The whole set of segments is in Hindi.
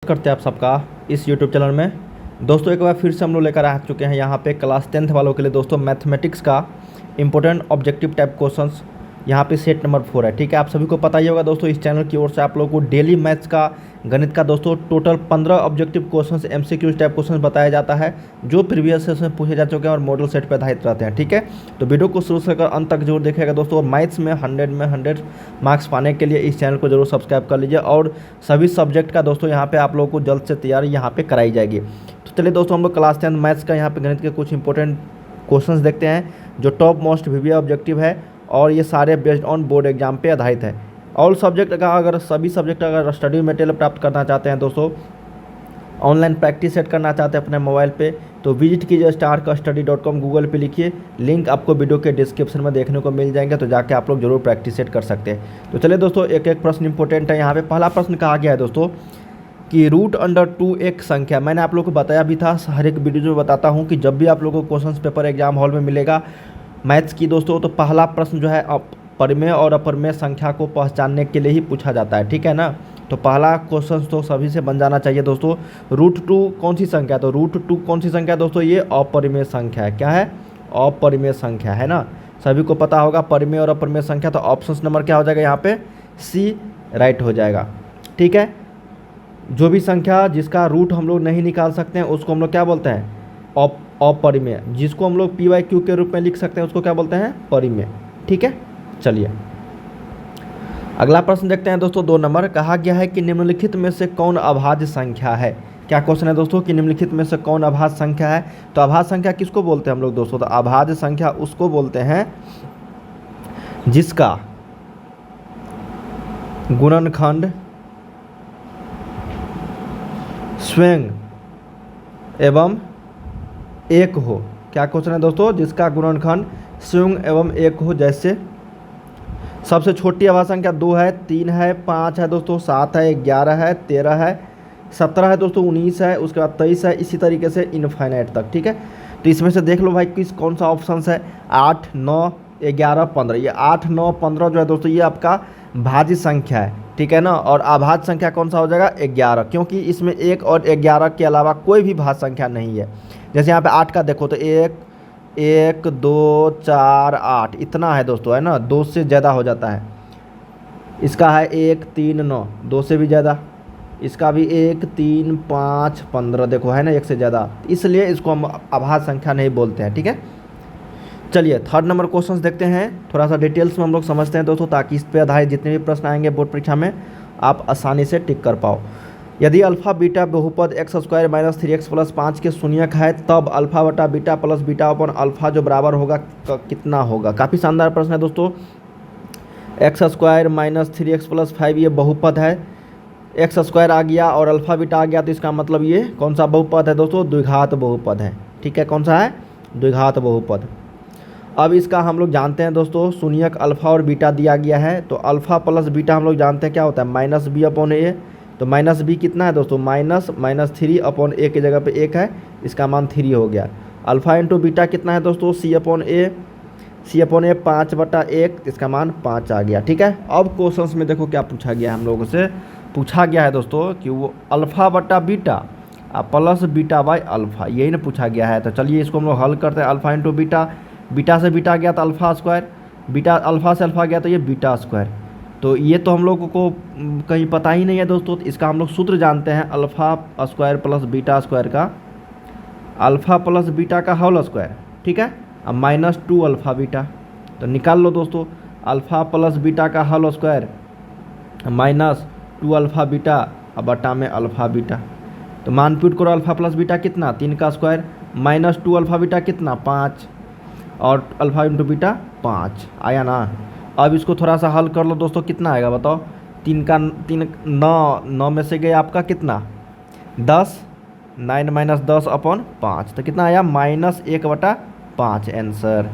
करते हैं आप सबका इस YouTube चैनल में। दोस्तों एक बार फिर से हम लोग लेकर आ चुके हैं यहाँ पे क्लास 10th वालों के लिए दोस्तों मैथमेटिक्स का इंपॉर्टेंट ऑब्जेक्टिव टाइप क्वेश्चंस यहाँ पे सेट नंबर 4 है। ठीक है, आप सभी को पता ही होगा दोस्तों, इस चैनल की ओर से आप लोगों को डेली मैथ्स का गणित का दोस्तों total 15 objective questions MCQ type questions बताया जाता है जो प्रीवियस सेशन में पूछे जा चुके हैं और मॉडल सेट पर आधारित रहते हैं। ठीक है, तो वीडियो को शुरू से लेकर अंत तक जरूर देखिएगा दोस्तों। और मैथ्स में 100 मार्क्स पाने के लिए इस चैनल को जरूर सब्सक्राइब कर लीजिए और सभी सब्जेक्ट का दोस्तों यहाँ पे आप लोगों को जल्द से तैयारी यहाँ पे कराई जाएगी। तो चलिए दोस्तों, हम लोग क्लास 10 मैथ्स का यहाँ पे गणित के कुछ इंपॉर्टेंट क्वेश्चंस देखते हैं जो टॉप मोस्ट VBA ऑब्जेक्टिव है और ये सारे बेस्ड ऑन बोर्ड एग्जाम पे आधारित है। ऑल सब्जेक्ट का अगर सभी सब्जेक्ट का अगर स्टडी मटेरियल प्राप्त करना चाहते हैं दोस्तों, ऑनलाइन प्रैक्टिस सेट करना चाहते हैं अपने मोबाइल पे, तो विजिट कीजिए starkastudy.com। गूगल पे लिखिए, लिंक आपको वीडियो के डिस्क्रिप्शन में देखने को मिल जाएंगे, तो जाके आप लोग जरूर प्रैक्टिस सेट कर सकते हैं। तो चलिए दोस्तों, एक एक प्रश्न इंपॉर्टेंट है यहाँ पे। पहला प्रश्न कहा गया है दोस्तों कि √2 एक संख्या। मैंने आप लोगों को बताया भी था, हर एक वीडियो में बताता हूँ कि जब भी आप लोगों को क्वेश्चन पेपर एग्जाम हॉल में मिलेगा मैथ्स की दोस्तों, तो पहला प्रश्न जो है परिमेय और अपरिमेय संख्या को पहचानने के लिए ही पूछा जाता है। ठीक है ना, तो पहला क्वेश्चन तो सभी से बन जाना चाहिए दोस्तों। √2 कौन सी संख्या है? तो √2 कौन सी संख्या है दोस्तों? ये अपरिमेय संख्या है। क्या है? अपरिमेय संख्या है ना, सभी को पता होगा परिमेय और अपरिमेय संख्या। तो ऑप्शन नंबर क्या हो जाएगा यहाँ पे? C राइट हो जाएगा। ठीक है, जो भी संख्या जिसका रूट हम लोग नहीं निकाल सकते हैं उसको हम लोग क्या बोलते हैं? अपरिमेय। जिसको हम लोग PYQ के रूप में लिख सकते हैं उसको क्या बोलते हैं? परिमेय। ठीक है, चलिए अगला प्रश्न देखते हैं दोस्तों। 2 नंबर कहा गया है कि निम्नलिखित में से कौन अभाज्य संख्या है। क्या क्वेश्चन है दोस्तों कि निम्नलिखित में से कौन अभाज्य संख्या है? तो अभाज्य संख्या किसको बोलते हैं हम लोग दोस्तों? तो अभाज्य संख्या उसको बोलते हैं जिसका गुणनखंड स्वयं एवं एक हो। क्या क्वेश्चन है दोस्तों? जिसका गुणनखंड स्वयं एवं एक हो। जैसे सबसे छोटी अभाज्य संख्या 2 है, 3 है, 5 है दोस्तों, 7 है, 11 है, 13 है, 17 है दोस्तों, 19 है, उसके बाद 23 है, इसी तरीके से इनफाइनाइट तक। ठीक है, तो इसमें से देख लो भाई किस कौन सा ऑप्शन है? 8, 9, 11, 15। ये 8, 9, 15 जो है दोस्तों ये आपका भाज्य संख्या है। ठीक है ना, और अभाज्य संख्या कौन सा हो जाएगा? 11, क्योंकि इसमें 1 और 11 के अलावा कोई भी भाज्य संख्या नहीं है। जैसे यहाँ पे 8 का देखो तो 1, 2, 4, 8 इतना है दोस्तों, है ना, 2 से ज़्यादा हो जाता है। इसका है 1, 3, 9, 2 से भी ज़्यादा। इसका भी 1, 3, 5, 15 देखो है ना, 1 से ज़्यादा, इसलिए इसको हम अभाज्य संख्या नहीं बोलते हैं। ठीक है, चलिए 3rd नंबर क्वेश्चन देखते हैं। थोड़ा सा डिटेल्स में हम लोग समझते हैं दोस्तों, ताकि इस पर आधारित जितने भी प्रश्न आएंगे बोर्ड परीक्षा में आप आसानी से टिक कर पाओ। यदि अल्फा बीटा बहुपद x² - 3x + 5 के शून्यक है, तब अल्फा बटा beta plus beta upon alpha जो बराबर होगा कितना होगा? काफ़ी शानदार प्रश्न है दोस्तों। x² - 3x + 5 ये बहुपद है, x² आ गया और अल्फा बीटा आ गया, तो इसका मतलब ये कौन सा बहुपद है दोस्तों? द्विघात बहुपद है। ठीक है, कौन सा है? द्विघात बहुपद। अब इसका हम लोग जानते हैं दोस्तों, शून्यक अल्फा और बीटा दिया गया है, तो अल्फा प्लस बीटा हम लोग जानते हैं क्या होता है? -b/a। तो -b कितना है दोस्तों? -3/a की जगह पे 1 है, इसका मान 3 हो गया। अल्फा इंटू बीटा कितना है दोस्तों? c/a 5/1, इसका मान 5 आ गया। ठीक है, अब क्वेश्चंस में देखो क्या पूछा गया है हम लोगों से। पूछा गया है दोस्तों कि वो अल्फा बटा beta plus beta by alpha, यही ना पूछा गया है। तो चलिए इसको हम लोग हल करते हैं। अल्फा इंटू बीटा, बीटा से बीटा गया तो अल्फा स्क्वायर, बीटा अल्फा से अल्फा गया तो ये बीटा स्क्वायर। तो ये तो हम लोगों को कहीं पता ही नहीं है दोस्तों, तो इसका हम लोग सूत्र जानते हैं alpha square plus beta square का, अल्फा प्लस बीटा का होल स्क्वायर। ठीक है, अब -2 अल्फा बीटा, तो निकाल लो दोस्तों, अल्फा प्लस बीटा का होल स्क्वायर -2 अल्फा बीटा अब बटा में अल्फा बीटा। तो मान पुट करो, अल्फा प्लस बीटा कितना? 3 का स्क्वायर, -2 अल्फा बीटा कितना? 5, और अल्फा इंटू बीटा 5 आया ना। अब इसको थोड़ा सा हल कर लो दोस्तों, कितना आएगा बताओ? 3 का 3 9 में से गया आपका कितना? 10, 9 - 10/5, तो कितना आया? -1/5 आंसर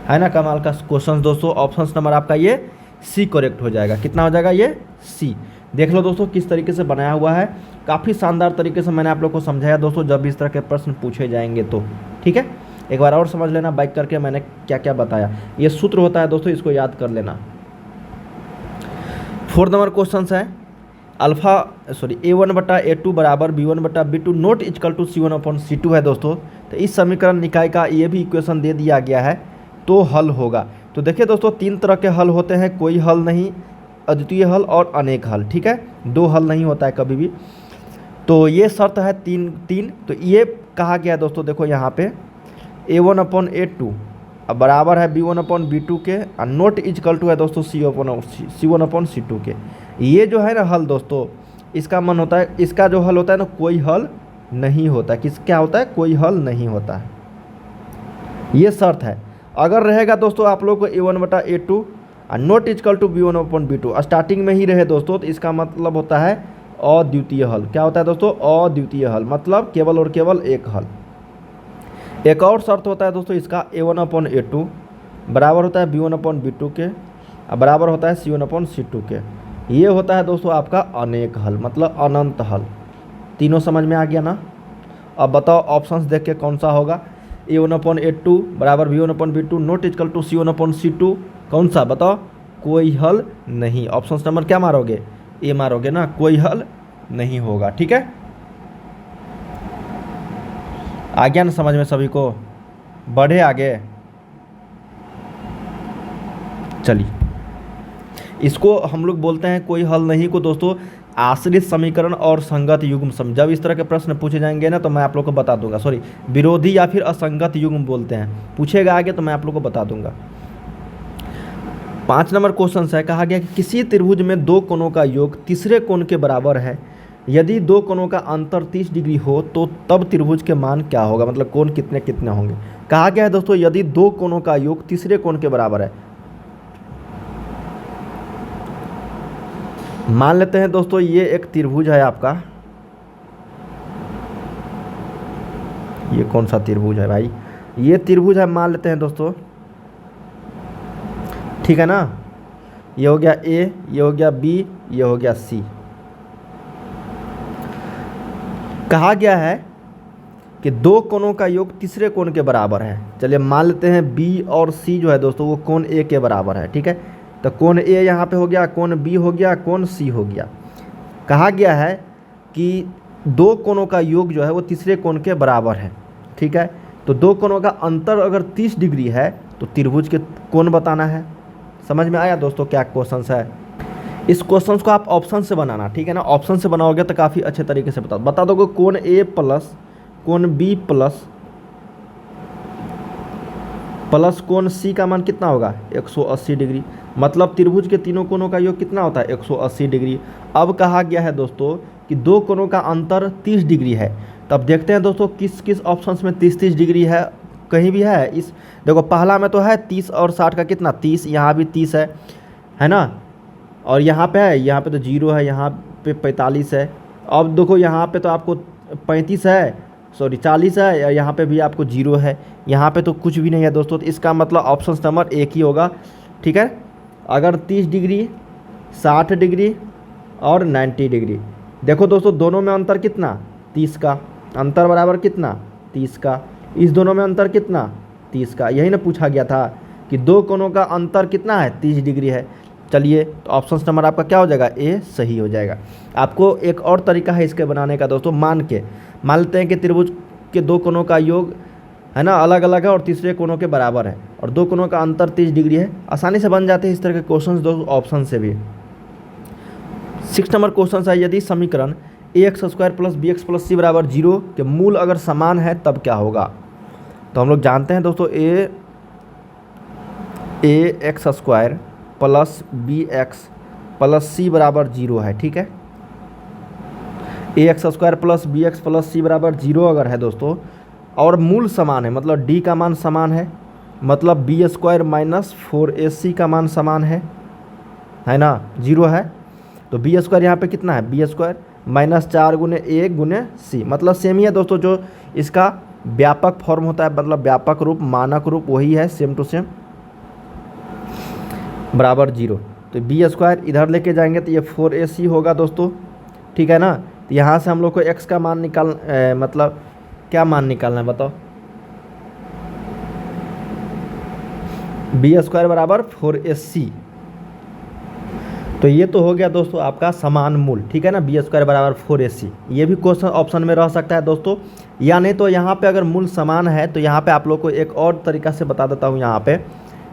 है ना। कमाल का क्वेश्चन दोस्तों। ऑप्शन नंबर आपका ये C करेक्ट हो जाएगा। कितना हो जाएगा? ये C। देख लो दोस्तों किस तरीके से बनाया हुआ है, काफ़ी शानदार तरीके से मैंने आप लोग को समझाया दोस्तों, जब भी इस तरह के प्रश्न पूछे जाएंगे तो। ठीक है, एक बार और समझ लेना बाइक करके मैंने क्या क्या बताया। ये सूत्र होता है दोस्तों, इसको याद कर लेना। 4th नंबर क्वेश्चन है अल्फ़ा A1 बटा A2 बराबर B1 बटा B2 not equal to C1 upon C2 है दोस्तों। तो इस समीकरण निकाय का ये भी इक्वेशन दे दिया गया है, तो हल होगा। तो देखिए दोस्तों, तीन तरह के हल होते हैं, कोई हल नहीं, अद्वितीय हल और अनेक हल, ठीक है। दो हल नहीं होता है कभी भी। तो ये शर्त है तीन। तो ये कहा गया है दोस्तों, देखो यहाँ पे A1 अपॉन A2 अब बराबर है B1 अपॉन B2 के, और नॉट इक्वल टू है दोस्तों C1 अपॉन C2 के। ये जो है ना हल दोस्तों, इसका मन होता है, इसका जो हल होता है ना, कोई हल नहीं होता है। क्या होता है? कोई हल नहीं होता है। ये शर्त है। अगर रहेगा दोस्तों आप लोग को A1 बटा A2 और not equal to B1 upon B2 starting में ही रहे दोस्तों, तो इसका मतलब होता है अद्वितीय हल। क्या होता है दोस्तों? अद्वितीय हल, मतलब केवल और केवल एक हल। एक और शर्त होता है दोस्तों इसका, A1 अपॉन A2 बराबर होता है B1 अपॉन B2 के, और बराबर होता है C1 अपॉन C2 के। ये होता है दोस्तों आपका अनेक हल, मतलब अनंत हल। तीनों समझ में आ गया ना? अब बताओ ऑप्शंस देख के कौन सा होगा। A1 अपॉन A2 बराबर B1 upon B2 not equal to C1 upon C2, कौन सा बताओ? कोई हल नहीं। ऑप्शन नंबर क्या मारोगे? ए मारोगे ना, कोई हल नहीं होगा, ठीक है। आ गया ना समझ में सभी को? बढ़े आगे, चलिए। इसको हम लोग बोलते हैं कोई हल नहीं को दोस्तों आश्रित समीकरण और संगत युग्म सम। जब इस तरह के प्रश्न पूछे जाएंगे ना, तो मैं आप लोग को बता दूंगा। विरोधी या फिर असंगत युग्म बोलते हैं, पूछेगा आगे तो मैं आप लोग को बता दूंगा। 5 नंबर क्वेश्चन है, कहा गया कि किसी त्रिभुज में दो कोणों का योग तीसरे कोण के बराबर है। यदि दो कोणों का अंतर 30 डिग्री हो तो तब त्रिभुज के मान क्या होगा, मतलब कोण कितने कितने होंगे। कहा गया है दोस्तों, यदि दो कोणों का योग तीसरे कोण के बराबर है। मान लेते हैं दोस्तों ये एक त्रिभुज है आपका। ये कौन सा त्रिभुज है भाई? ये त्रिभुज है, मान लेते हैं दोस्तों, ठीक है ना। ये हो गया A, ये हो गया B, ये हो गया C। कहा गया है कि दो कोणों का योग तीसरे कोण के बराबर है। चलिए मान लेते हैं B और C जो है दोस्तों वो कोण A के बराबर है, ठीक है। तो कोण A यहाँ पे हो गया, कोण B हो गया, कोण C हो गया। कहा गया है कि दो कोणों का योग जो है वो तीसरे कोण के बराबर है, ठीक है। तो दो कोणों का अंतर अगर 30 डिग्री है तो त्रिभुज के कोण बताना है। समझ में आया दोस्तों क्या क्वेश्चन है? इस क्वेश्चन को आप ऑप्शन से बनाना, ठीक है ना। ऑप्शन से बनाओगे तो काफ़ी अच्छे तरीके से बता दोगे। कोण A प्लस कोण B प्लस कोण C का मान कितना होगा? 180 डिग्री। मतलब त्रिभुज के तीनों कोणों का योग कितना होता है? 180 डिग्री। अब कहा गया है दोस्तों कि दो कोणों का अंतर 30 डिग्री है। तब देखते हैं दोस्तों किस किस ऑप्शन में 30 डिग्री है, कहीं भी है। इस देखो पहला में तो है 30 और 60 का कितना 30, यहाँ भी 30 है ना। और यहाँ पे है, यहाँ पे तो 0 है, यहाँ पे 45 है। अब देखो यहाँ पे तो आपको 35 है, 40 है, और यहाँ पे भी आपको 0 है। यहाँ पे तो कुछ भी नहीं है दोस्तों। तो इसका मतलब ऑप्शन नंबर एक ही होगा, ठीक है। अगर 30 डिग्री, 60 डिग्री और 90 डिग्री, देखो दोस्तों दोनों में अंतर कितना? 30 का। अंतर बराबर कितना? 30 का। इस दोनों में अंतर कितना? 30 का। यही ना पूछा गया था कि दो कोणों का अंतर कितना है? 30 डिग्री है। चलिए तो ऑप्शन नंबर आपका क्या हो जाएगा? ए सही हो जाएगा। आपको एक और तरीका है इसके बनाने का दोस्तों, मान लेते हैं कि त्रिभुज के दो कोणों का योग है ना अलग अलग है और तीसरे कोणों के बराबर है और दो कोणों का अंतर 30 डिग्री है। आसानी से बन जाते हैं इस तरह के क्वेश्चन दोस्तों ऑप्शन से भी। 6 नंबर क्वेश्चन है, यदि समीकरण ax² plus bx plus c बराबर 0 के मूल अगर समान है तब क्या होगा। तो हम लोग जानते हैं दोस्तों ax² plus bx plus c बराबर 0 है, ठीक है। ax² plus bx plus c बराबर 0 अगर है दोस्तों और मूल समान है, मतलब d का मान समान है, मतलब b² माइनस 4ac का मान समान है ना, 0 है। तो b² यहाँ पे कितना है? b² माइनस 4 गुने a गुने c, मतलब सेम ही है दोस्तों। जो इसका व्यापक फॉर्म होता है, मतलब व्यापक रूप, मानक रूप वही है, सेम टू सेम, बराबर 0। तो b² इधर लेके जाएंगे तो ये 4ac होगा दोस्तों, ठीक है ना। तो यहाँ से हम लोग को x का मान मतलब क्या मान निकालना है बताओ? b² बराबर 4ac। तो ये तो हो गया दोस्तों आपका समान मूल, ठीक है ना, बी स्क्वायर बराबर 4ac। ये भी क्वेश्चन ऑप्शन में रह सकता है दोस्तों, या नहीं तो यहाँ पे अगर मूल समान है तो यहाँ पे आप लोग को एक और तरीका से बता देता हूँ यहाँ पे,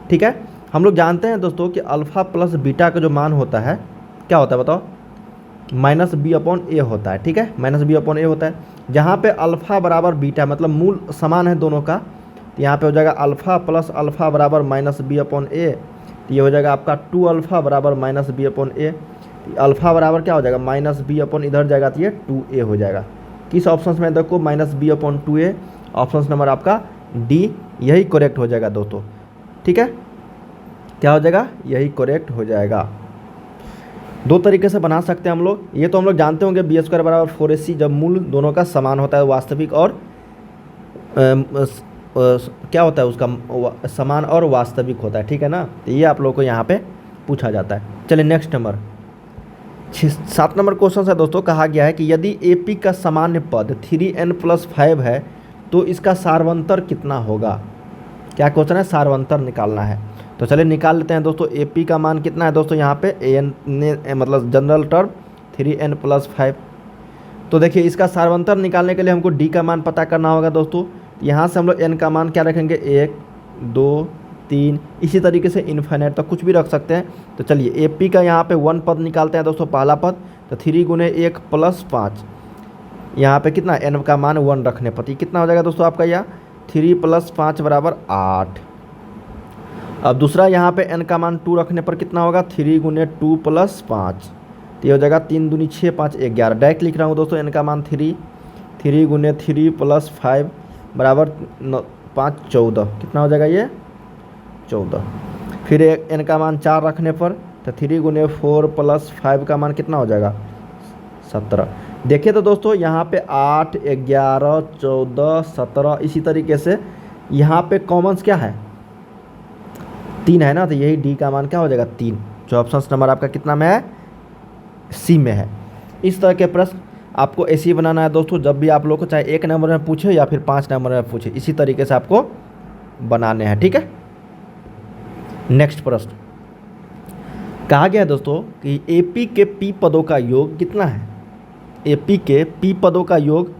ठीक है। हम लोग जानते हैं दोस्तों कि अल्फ़ा प्लस बीटा का जो मान होता है क्या होता है बताओ, माइनस बी अपॉन ए होता है, ठीक है, माइनस बी अपॉन ए होता है। जहाँ पे अल्फ़ा बराबर बीटा मतलब मूल समान है दोनों का, तो यहाँ पे हो जाएगा अल्फ़ा प्लस अल्फ़ा बराबर माइनस बी अपॉन ए, तो ये हो जाएगा आपका 2 अल्फ़ा बराबर माइनस बी अपॉन ए। अल्फ़ा बराबर क्या हो जाएगा, माइनस बी अपॉन इधर जाएगा तो ये 2a हो जाएगा। किस ऑप्शन में देखो, minus B upon 2a, option number आपका डी, यही करेक्ट हो जाएगा दोस्तों, ठीक है। क्या हो जाएगा, यही करेक्ट हो जाएगा। दो तरीके से बना सकते हैं हम लोग। ये तो हम लोग जानते होंगे बी स्क्वायर बराबर 4ac जब मूल दोनों का समान होता है, वास्तविक और क्या होता है उसका, समान और वास्तविक होता है, ठीक है ना। तो ये आप लोग को यहाँ पे पूछा जाता है। चलिए नेक्स्ट नंबर 7 नंबर क्वेश्चन है दोस्तों। कहा गया है कि यदि AP का सामान्य पद 3n+5 है तो इसका सार्वंतर कितना होगा। क्या क्वेश्चन है, सार्वंतर निकालना है। तो चलिए निकाल लेते हैं दोस्तों। AP का मान कितना है दोस्तों, यहाँ पे an ने मतलब जनरल टर्म 3n+5। तो देखिए इसका सार्वंतर निकालने के लिए हमको D का मान पता करना होगा दोस्तों। यहाँ से हम लोग n का मान क्या रखेंगे, 1 2 3, इसी तरीके से इन्फिनिट तक कुछ भी रख सकते हैं। तो चलिए AP का यहाँ पे 1 पद निकालते हैं दोस्तों, पहला पद, तो 3 गुने 1 प्लस 5, यहाँ पे कितना n का मान 1 रखने पर कितना हो जाएगा दोस्तों आपका, यह 3 + 5 बराबर 8। अब दूसरा यहाँ पे n का मान 2 रखने पर कितना होगा, 3 गुने 2 + 5, तो ये हो जाएगा 3 दूनी 6 5 11। डायरेक्ट लिख रहा हूँ दोस्तों, n का मान 3 गुने 3 + 5 बराबर 5 14, कितना हो जाएगा ये 14। फिर n का मान 4 रखने पर तो 3 गुने 4 + 5 का मान कितना हो जाएगा 17। देखिए तो दोस्तों यहाँ पे 8 11 14 17, इसी तरीके से यहाँ पे कॉमन्स क्या है, 3 है ना, तो यही D का मान क्या हो जाएगा 3, जो ऑप्शन नंबर आपका कितना में है, C में है। इस तरह के प्रश्न आपको ऐसे ही बनाना है दोस्तों, जब भी आप लोग को चाहे 1 नंबर में पूछे या फिर 5 नंबर में पूछे, इसी तरीके से आपको बनाने हैं, ठीक है। नेक्स्ट प्रश्न कहा गया है दोस्तों कि AP के P पदों का योग कितना है। AP के P पदों का योग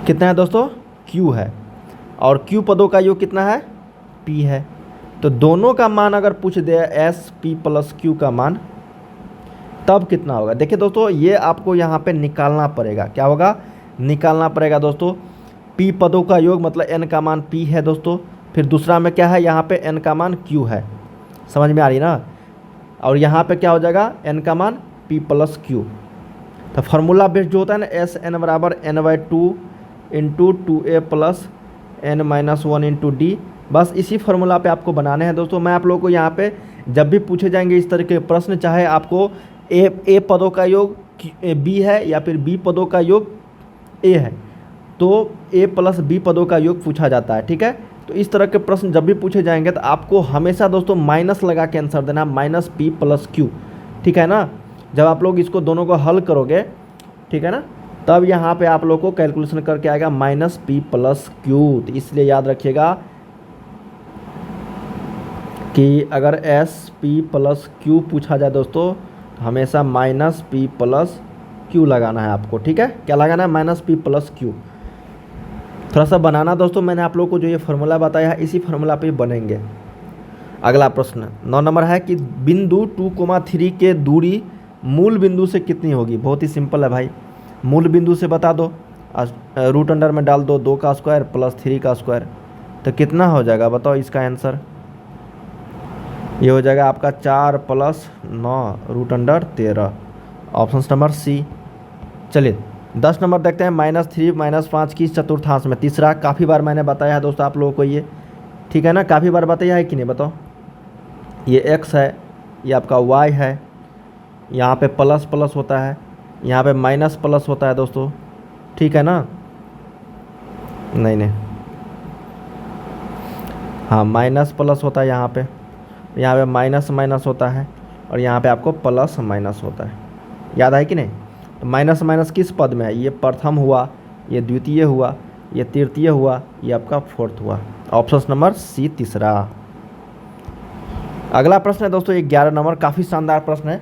कितना है दोस्तों, Q है, और Q पदों का योग कितना है, P है। तो दोनों का मान अगर पूछ दे SP + Q का मान, तब कितना होगा। देखिए दोस्तों ये आपको यहाँ पे निकालना पड़ेगा, क्या होगा, निकालना पड़ेगा दोस्तों। P पदों का योग मतलब n का मान P है दोस्तों, फिर दूसरा में क्या है, यहाँ पे n का मान Q है, समझ में आ रही ना। और यहाँ पे क्या हो जाएगा, n का मान P + Q। तो फार्मूला बेस्ड जो होता है ना, SN बराबर n/2 × 2a + n-1 × D, बस इसी फार्मूला पे आपको बनाने हैं दोस्तों। मैं आप लोगों को यहाँ पे जब भी पूछे जाएंगे इस तरह के प्रश्न, चाहे आपको A पदों का योग B है या फिर B पदों का योग A है, तो A + B पदों का योग पूछा जाता है, ठीक है। तो इस तरह के प्रश्न जब भी पूछे जाएंगे तो आपको हमेशा दोस्तों माइनस लगा के आंसर देना, -P + Q, ठीक है ना। जब आप लोग इसको दोनों को हल करोगे, ठीक है ना, तब यहाँ पे आप लोग को कैलकुलेशन करके आएगा -P + Q। तो इसलिए याद रखिएगा कि अगर SP + Q पूछा जाए दोस्तों, तो हमेशा -P + Q लगाना है आपको, ठीक है। क्या लगाना है, -P + Q। थोड़ा सा बनाना दोस्तों, मैंने आप लोगों को जो ये फार्मूला बताया है इसी फार्मूला पे बनेंगे। अगला प्रश्न 9 नंबर है कि बिंदु 2,3 के दूरी मूल बिंदु से कितनी होगी। बहुत ही सिंपल है भाई, मूल बिंदु से बता दो, रूट अंडर में डाल दो 2 का स्क्वायर + 3 का स्क्वायर, तो कितना हो जाएगा बताओ इसका आंसर। ये हो जाएगा आपका 4 + 9 √13, ऑप्शन नंबर C। चलिए 10 नंबर देखते हैं, -3 -5 की चतुर्थांश में तीसरा। काफ़ी बार मैंने बताया है दोस्तों आप लोगों को ये, ठीक है ना, काफ़ी बार बताया है कि नहीं बताओ। ये x है, ये आपका y है, यहाँ पे प्लस प्लस होता है, यहाँ पे माइनस प्लस होता है दोस्तों, ठीक है ना, नहीं हाँ माइनस प्लस होता है यहाँ पे माइनस माइनस होता है, और यहाँ पे आपको प्लस माइनस होता है, याद है कि नहीं। तो माइनस माइनस किस पद में है, ये प्रथम हुआ, ये द्वितीय हुआ, ये तृतीय हुआ, ये आपका फोर्थ हुआ, ऑप्शन नंबर C तीसरा। अगला प्रश्न है दोस्तों 11 नंबर, काफ़ी शानदार प्रश्न है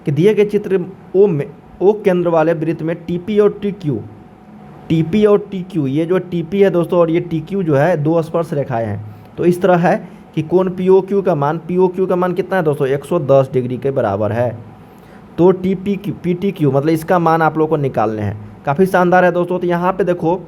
कि दिए गए चित्र ओ में ओ केंद्र वाले वृत्त में टीपी और टी क्यू, ये जो टीपी है दोस्तों और ये टी क्यू जो है दो स्पर्श रेखाएं हैं। तो इस तरह है कि कोण पी ओ क्यू का मान कितना है दोस्तों 110 डिग्री के बराबर है। तो पी टी क्यू मतलब इसका मान आप लोगों को निकालने हैं। काफ़ी शानदार है दोस्तों। तो यहाँ पे देखो,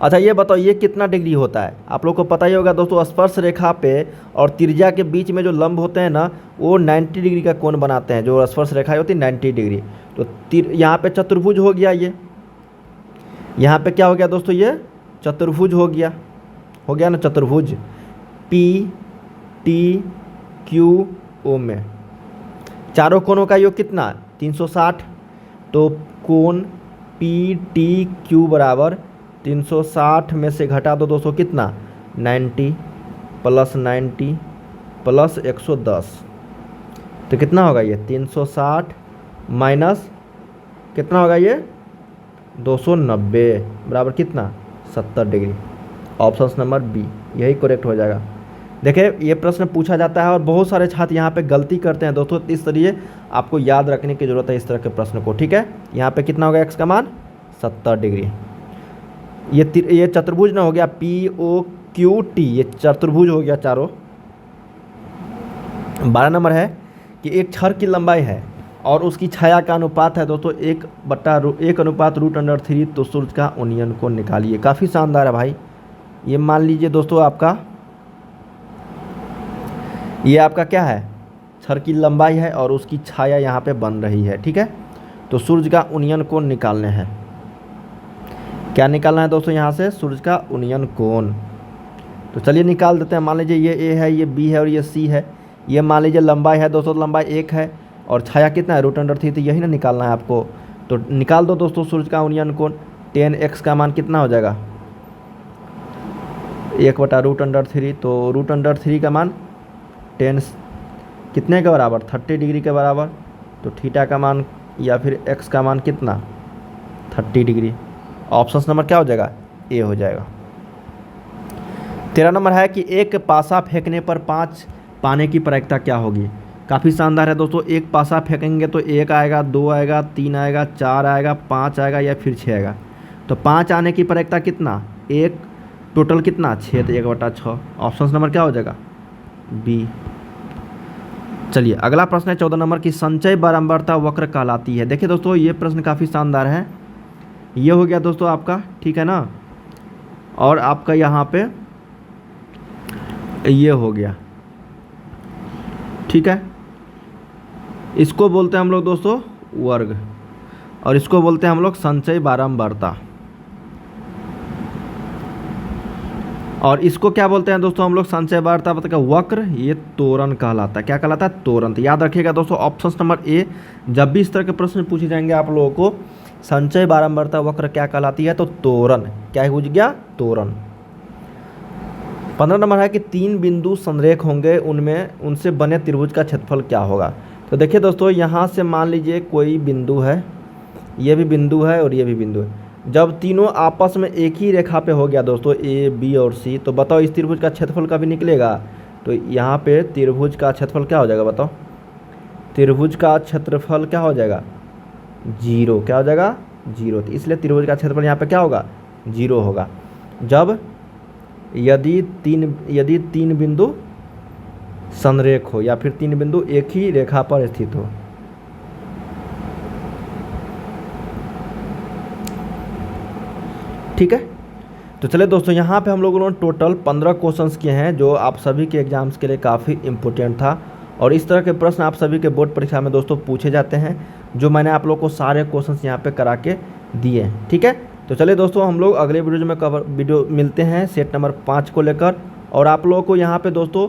अच्छा ये बताओ ये कितना डिग्री होता है, आप लोग को पता ही होगा दोस्तों। स्पर्श रेखा पे और त्रिज्या के बीच में जो लंब होते हैं ना, वो 90 डिग्री का कोण बनाते हैं। जो स्पर्श रेखा होती है 90 डिग्री। तो यहाँ पे चतुर्भुज हो गया, ये यहाँ पे क्या हो गया दोस्तों, ये चतुर्भुज हो गया ना चतुर्भुज। पी टी क्यू ओ में चारों कोणों का योग कितना 360। तो कोण पी टी क्यू बराबर 360 में से घटा दो दोस्तों कितना 90 प्लस 110। तो कितना होगा ये 360 माइनस कितना होगा ये 290 बराबर कितना 70 डिग्री। ऑप्शन नंबर बी यही करेक्ट हो जाएगा। देखिए ये प्रश्न पूछा जाता है और बहुत सारे छात्र यहाँ पे गलती करते हैं दोस्तों। इसलिए आपको याद रखने की ज़रूरत है इस तरह के प्रश्न को, ठीक है। यहाँ पे कितना होगा एक्स का मान 70 डिग्री। ये चतुर्भुज ना हो गया पी ओ क्यू टी, ये चतुर्भुज हो गया चारों। 12 नंबर है कि एक छड़ की लंबाई है और उसकी छाया का अनुपात है दोस्तों 1/√3। तो सूर्य का उन्नयन को निकालिए। काफ़ी शानदार है भाई। ये मान लीजिए दोस्तों आपका क्या है, छड़ की लंबाई है और उसकी छाया यहाँ पे बन रही है, ठीक है। तो सूर्य का उन्नयन कोण निकालने हैं। क्या निकालना है दोस्तों यहाँ से सूर्य का उन्नयन कोण। तो चलिए निकाल देते हैं। मान लीजिए ये ए है, ये बी है और ये सी है। ये मान लीजिए लंबाई है दोस्तों, लंबाई 1 है और छाया कितना है √3। तो यही ना निकालना है आपको। तो निकाल दो दोस्तों सूर्य का उन्नयन कोण। 10x का मान कितना हो जाएगा 1/√3। तो √3 का मान 10 कितने के बराबर 30 डिग्री के बराबर। तो थीटा का मान या फिर x का मान कितना 30 डिग्री। ऑप्शन नंबर क्या हो जाएगा ए हो जाएगा। 13 नंबर है कि एक पासा फेंकने पर 5 पाने की प्रायिकता क्या होगी। काफ़ी शानदार है दोस्तों। एक पासा फेंकेंगे तो 1 आएगा, 2 आएगा, 3 आएगा, 4 आएगा, 5 आएगा या फिर 6 आएगा। तो 5 आने की प्रायिकता कितना 1, टोटल कितना 6, तो 1/6। ऑप्शन नंबर क्या हो जाएगा बी। चलिए अगला प्रश्न है 14 नंबर की संचय बारंबारता वक्र कहलाती है। देखिए दोस्तों ये प्रश्न काफ़ी शानदार है। ये हो गया दोस्तों आपका, ठीक है ना। और आपका यहाँ पे ये हो गया, ठीक है। इसको बोलते हैं हम लोग दोस्तों वर्ग और इसको बोलते हैं हम लोग संचय बारंबारता। और इसको क्या बोलते हैं दोस्तों हम लोग संचय बारंबारता का वक्र। ये त्वरण कहलाता है। क्या कहलाता है त्वरण। तो याद रखिएगा दोस्तों ऑप्शन नंबर ए। जब भी इस तरह के प्रश्न पूछे जाएंगे आप लोगों को संचय बारंबारता वक्र क्या कहलाती है, तो त्वरण। क्या हो गया त्वरण। 15 नंबर है कि 3 बिंदु संरेख होंगे, उनसे बने त्रिभुज का क्षेत्रफल क्या होगा। तो देखिए दोस्तों यहाँ से मान लीजिए कोई बिंदु है, ये भी बिंदु है और ये भी बिंदु है। जब तीनों आपस में एक ही रेखा पे हो गया दोस्तों ए बी और सी, तो बताओ इस त्रिभुज का क्षेत्रफल कभी निकलेगा। तो यहाँ पे त्रिभुज का क्षेत्रफल क्या हो जाएगा बताओ। त्रिभुज का क्षेत्रफल क्या हो जाएगा 0। क्या हो जाएगा 0। तो इसलिए त्रिभुज का क्षेत्रफल यहाँ पे क्या होगा 0 होगा। जब यदि तीन बिंदु संरेख हो या फिर 3 बिंदु एक ही रेखा पर स्थित हो। ठीक है। तो चलिए दोस्तों यहाँ पे हम लोगों ने टोटल 15 क्वेश्चंस किए हैं जो आप सभी के एग्जाम्स के लिए काफ़ी इम्पोर्टेंट था। और इस तरह के प्रश्न आप सभी के बोर्ड परीक्षा में दोस्तों पूछे जाते हैं, जो मैंने आप लोग को सारे क्वेश्चंस यहाँ पे करा के दिए हैं। ठीक है। तो चलिए दोस्तों हम लोग अगले वीडियो में वीडियो मिलते हैं सेट नंबर 5 को लेकर। और आप लोगों को यहाँ पे दोस्तों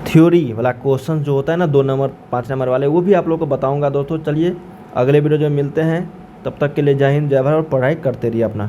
थ्योरी वाला क्वेश्चन जो होता है ना 2 नंबर 5 नंबर वाले, वो भी आप लोगों को बताऊँगा दोस्तों। चलिए अगले वीडियो में मिलते हैं, तब तक के लिए जय हिंद जय भारत और पढ़ाई करते रहिए अपना।